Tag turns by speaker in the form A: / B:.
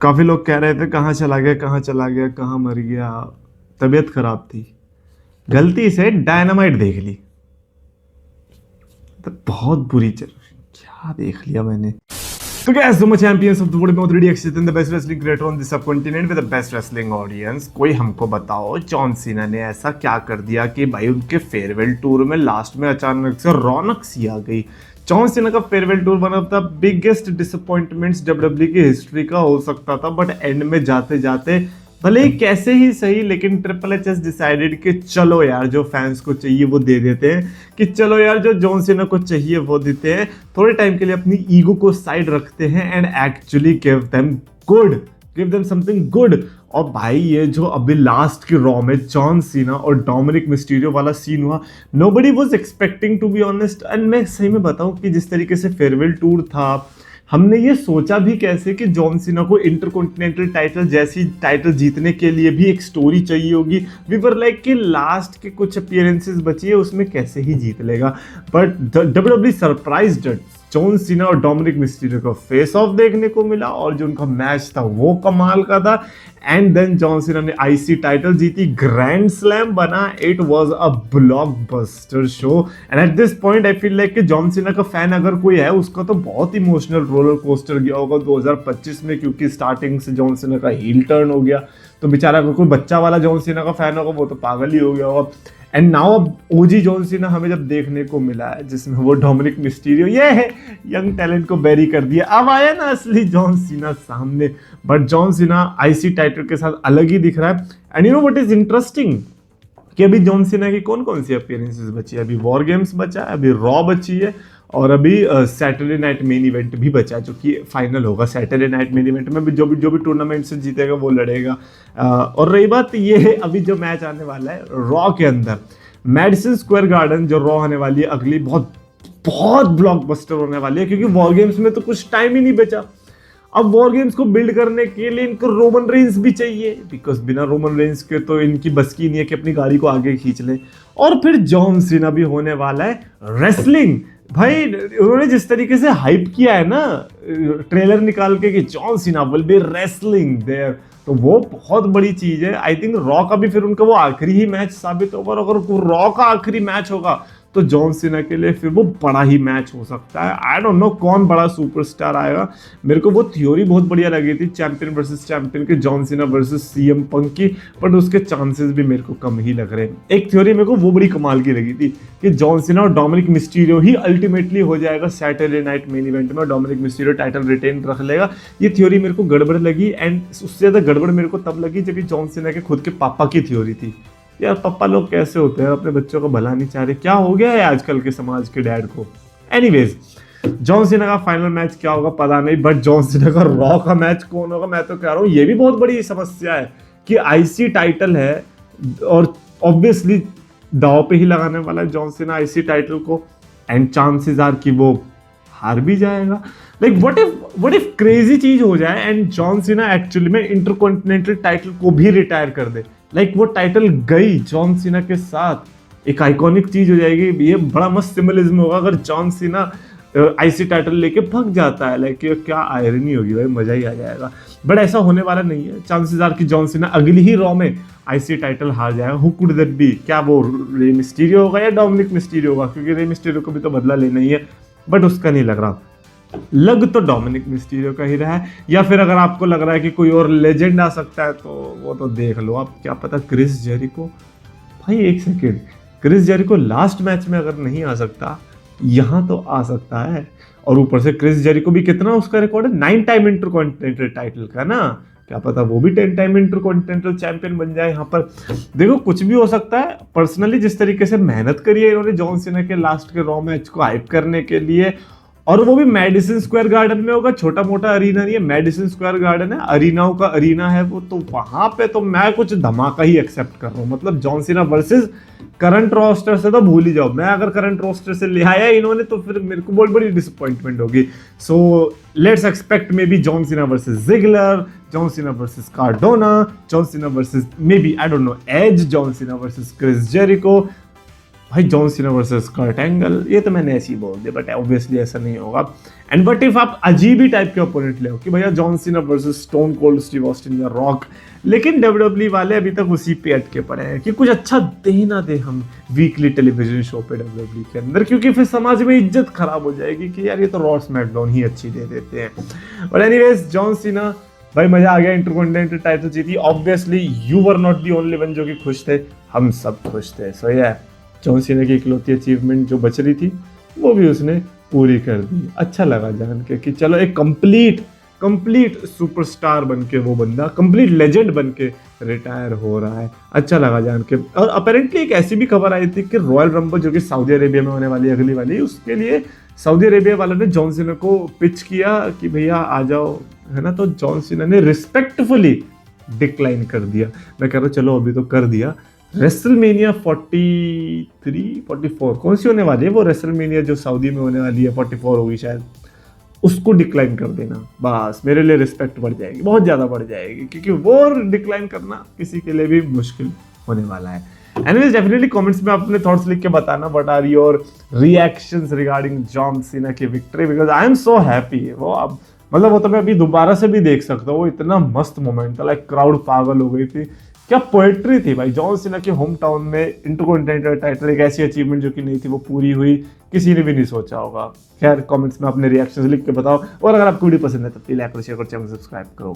A: काफी लोग कह रहे थे कहाँ चला गया, कहाँ चला गया, कहाँ मर गया। तबीयत खराब थी, गलती से डायनामाइट देख ली। तो बहुत बुरी चल, क्या देख लिया मैंने। तो guys, so much champions of the world में already existed in the best wrestling creator on this subcontinent with the best wrestling audience। कोई हमको बताओ जॉन सीना ने ऐसा क्या कर दिया कि भाई उनके फेयरवेल टूर में लास्ट में अचानक से रौनक सी आ गई। जॉन सीना का farewell tour one of the biggest disappointments WWE की हिस्ट्री का हो सकता था, बट एंड में जाते जाते भले ही कैसे ही सही, लेकिन ट्रिपल एच एस डिसाइडेड कि चलो यार जो फैंस को चाहिए वो दे देते हैं, कि चलो यार जो जॉन सीना को चाहिए वो देते हैं, थोड़े टाइम के लिए अपनी ईगो को साइड रखते हैं and actually give them something good. और भाई ये जो अभी लास्ट के रॉ में जॉन सीना और डोमिनिक मिस्टीरियो वाला सीन हुआ, nobody was expecting to be honest. एंड मैं सही में बताऊं कि जिस तरीके से फेयरवेल टूर था, हमने ये सोचा भी कैसे कि जॉन सीना को इंटरकॉन्टिनेंटल टाइटल जैसी टाइटल जीतने के लिए भी एक स्टोरी चाहिए होगी। वी वर लाइक कि लास्ट के कुछ अपीयरेंसेस बची है उसमें कैसे ही जीत लेगा, but WWE surprised John Cena और डोमिनिक मिस्टीरियो का फेस ऑफ देखने को मिला और जो उनका मैच था वो कमाल का था। एंड देन जॉन सीना ने आईसी टाइटल जीती, ग्रैंड स्लैम बना, it was a blockbuster show. And at this point I feel like कि जॉन सीना का फैन अगर कोई है उसका तो बहुत इमोशनल रोलर कोस्टर गया होगा 2025 में, क्योंकि स्टार्टिंग से जॉन सीना का हील टर्न हो गया। तो बेचारा अगर कोई बच्चा वाला जॉन सीना का फैन होगा वो तो पागल ही हो गया होगा। एंड नाउ अब ओजी जॉन सीना हमें जब देखने को मिला है, जिसमें वो डोमिनिक मिस्टीरियो ये है यंग टैलेंट को बैरी कर दिया, अब आया ना असली जॉन सीना सामने। But John Cena IC title के साथ अलग ही दिख रहा है। And you know what is interesting कि अभी जॉन सीना की कौन कौन सी अपीयरेंसेस बची है। अभी वॉर गेम्स बचा है, अभी रॉ बची है, और अभी सैटरडे नाइट मेन इवेंट भी बचा है जो कि फाइनल होगा। सैटरडे नाइट मेन इवेंट में भी जो भी टूर्नामेंट से जीतेगा वो लड़ेगा। और रही बात ये अभी जो मैच आने वाला है रॉ के अंदर, मैडिसन स्क्वायर गार्डन जो रॉ होने वाली है अगली, बहुत बहुत ब्लॉकबस्टर होने वाली है, क्योंकि वॉर गेम्स में तो कुछ टाइम ही नहीं बचा। अब वॉर गेम्स को बिल्ड करने के लिए इनको रोमन रेंस भी चाहिए, बिकॉज बिना रोमन रेंस के तो इनकी बस की नहीं है कि अपनी गाड़ी को आगे खींच ले। और फिर जॉन सीना भी होने वाला है रेसलिंग। भाई उन्होंने जिस तरीके से हाइप किया है ना ट्रेलर निकाल के कि John Cena will be wrestling there, तो वो बहुत बड़ी चीज है। आई थिंक रॉ का भी फिर उनका वो आखिरी ही मैच साबित होगा, और अगर रॉ का आखिरी मैच होगा तो जॉन सीना के लिए फिर वो बड़ा ही मैच हो सकता है। आई डोंट नो कौन बड़ा सुपरस्टार आएगा। मेरे को वो थ्योरी बहुत बढ़िया लगी थी चैंपियन वर्सेस चैंपियन के, John Cena versus CM Punk की, बट उसके चांसेस भी मेरे को कम ही लग रहे हैं। एक थ्योरी मेरे को वो बड़ी कमाल की लगी थी कि जॉन सीना और डोमिनिक मिस्टीरियो ही अल्टीमेटली हो जाएगा सैटरडे नाइट मेन इवेंट में, डोमिनिक मिस्टीरियो टाइटल रिटेन रख लेगा। ये थ्योरी मेरे को गड़बड़ लगी, एंड उससे ज्यादा गड़बड़ मेरे को तब लगी जब जॉन सीना के खुद के पापा की थ्योरी थी। यार पापा लोग कैसे होते हैं, अपने बच्चों को भला नहीं चाह रहे, क्या हो गया है आजकल के समाज के डैड को। एनीवेज जॉन सीना का फाइनल मैच क्या होगा पता नहीं, बट जॉन सीना का रॉ का मैच कौन होगा मैं तो कह रहा हूँ ये भी बहुत बड़ी समस्या है कि आईसी टाइटल है और ऑब्वियसली दाव पे ही लगाने वाला है जॉन सीना आईसी टाइटल को, एंड चांसेस आर कि वो हार भी जाएगा। लाइक व्हाट इफ क्रेजी चीज हो जाए एंड जॉन सीना एक्चुअली में इंटरकॉन्टिनेंटल टाइटल को भी रिटायर कर दे। लाइक वो टाइटल गई जॉन सीना के साथ, एक आइकॉनिक चीज हो जाएगी। ये बड़ा मस्त सिंबलिज्म होगा अगर जॉन सीना आईसी टाइटल लेके भाग जाता है। लाइक क्या आयरनी होगी भाई, मजा ही आ जाएगा। बट ऐसा होने वाला नहीं है, चांसेस आर कि जॉन सीना अगली ही रॉ में आईसी टाइटल हार जाएगा। हु कुड दैट बी, क्या वो रे मिस्टीरियो होगा या डोमिनिक मिस्टीरियो होगा, क्योंकि रे मिस्टीरियो को भी तो बदला लेना ही है, बट उसका नहीं लग रहा। लग तो डोमिनिक मिस्टीरियो का ही रहा है, या फिर अगर आपको लग रहा है कि कोई और लेजेंड आ सकता है तो वो तो देख लो आप, क्या पता क्रिस जेरिको। भाई एक second, Chris Jericho last match में अगर नहीं आ सकता, यहाँ तो आ सकता है। और ऊपर से क्रिस जेरिको भी कितना उसका रिकॉर्ड है, 9 टाइम इंटरकॉन्टिनेंटल टाइटल का ना, क्या पता वो भी 10 टाइम इंटरकॉन्टिनेंटल चैंपियन बन जाए। यहाँ पर देखो कुछ भी हो सकता है। पर्सनली जिस तरीके से मेहनत करी है इन्होंने जॉन सीना के लास्ट के रॉ मैच को हाइप करने के लिए, और वो भी मैडिसन स्क्वायर गार्डन में होगा, छोटा मोटा अरीना नहीं है, मैडिसन स्क्वायर गार्डन है, अरीनाओं का अरीना है वो, तो वहां पे तो मैं कुछ धमाका ही एक्सेप्ट कर रहा हूँ। मतलब John Cena versus current roster से तो भूल ही जाओ, मैं अगर करंट रोस्टर से ले आया इन्होंने तो फिर मेरे को बहुत बड़ी डिसअपॉइंटमेंट होगी। So let's expect maybe John Cena versus Ziggler, John Cena versus Cardona, John Cena versus maybe I don't know Edge, John Cena versus Chris Jericho. भाई John Cena versus Kurt Angle, ये तो मैंने ऐसे ही बोल दिया, but obviously ऐसा नहीं होगा। एंड बट इफ आप अजीब ही टाइप के ओपोनेंट ले कि भैया John Cena versus stone cold Steve Austin या रॉक, लेकिन डब्ल्यूडब्ल्यू वाले अभी तक उसी पे अटके पड़े हैं कि कुछ अच्छा दे ना दे हम वीकली टेलीविजन शो पे डब्ल्यूडब्ल्यू के अंदर, क्योंकि फिर समाज में इज्जत खराब हो जाएगी कि यार ये तो रॉ स्मैकडाउन ही अच्छी दे देते हैं। बट एनीवेज जॉन सीना, भाई मजा आ गया, इंटरकॉन्टिनेंटल टाइटल जीती। Obviously you were not the only one जो कि खुश थे, हम सब खुश थे। सो या जॉन सीना की इकलौती अचीवमेंट जो बच रही थी वो भी उसने पूरी कर दी। अच्छा लगा जान के कि चलो एक कंप्लीट सुपरस्टार बन के वो बंदा कंप्लीट लेजेंड बन के रिटायर हो रहा है। अच्छा लगा जान के। और अपेरेंटली एक ऐसी भी खबर आई थी कि रॉयल रंबल जो कि सऊदी अरेबिया में होने वाली है अगली वाली, उसके लिए सऊदी अरेबिया वालों ने जॉन सीना को पिच किया कि भैया आ जाओ, है ना। तो जॉन सीना ने रिस्पेक्टफुली डिक्लाइन कर दिया। मैं कह रहा हूँ चलो अभी तो कर दिया। रेसलमेनिया 43 44 कौन सी होने वाली है वो रेसलमेनिया जो सऊदी में होने वाली है, 44 होगी शायद, उसको डिक्लाइन कर देना, बस मेरे लिए रिस्पेक्ट बढ़ जाएगी, बहुत ज़्यादा बढ़ जाएगी, क्योंकि वो डिक्लाइन करना किसी के लिए भी मुश्किल होने वाला है। एनीवेज डेफिनेटली कमेंट्स में अपने थॉट्स लिख के बताना what are your reactions regarding John Cena की victory, because I am so happy. वो अब मतलब वो तो मैं अभी दोबारा से भी देख सकता हूँ, वो इतना मस्त मोमेंट था, लाइक क्राउड पागल हो गई थी। क्या पोएट्री थी भाई, जॉन सीना के होम टाउन में इंटरकॉन्टिनेंटल टाइटल, एक ऐसी अचीवमेंट जो कि नहीं थी वो पूरी हुई, किसी ने भी नहीं सोचा होगा। खैर कमेंट्स में अपने रिएक्शंस लिख के बताओ, और अगर आपको वीडियो पसंद है तो प्लीज लाइक और शेयर और चैनल सब्सक्राइब करो।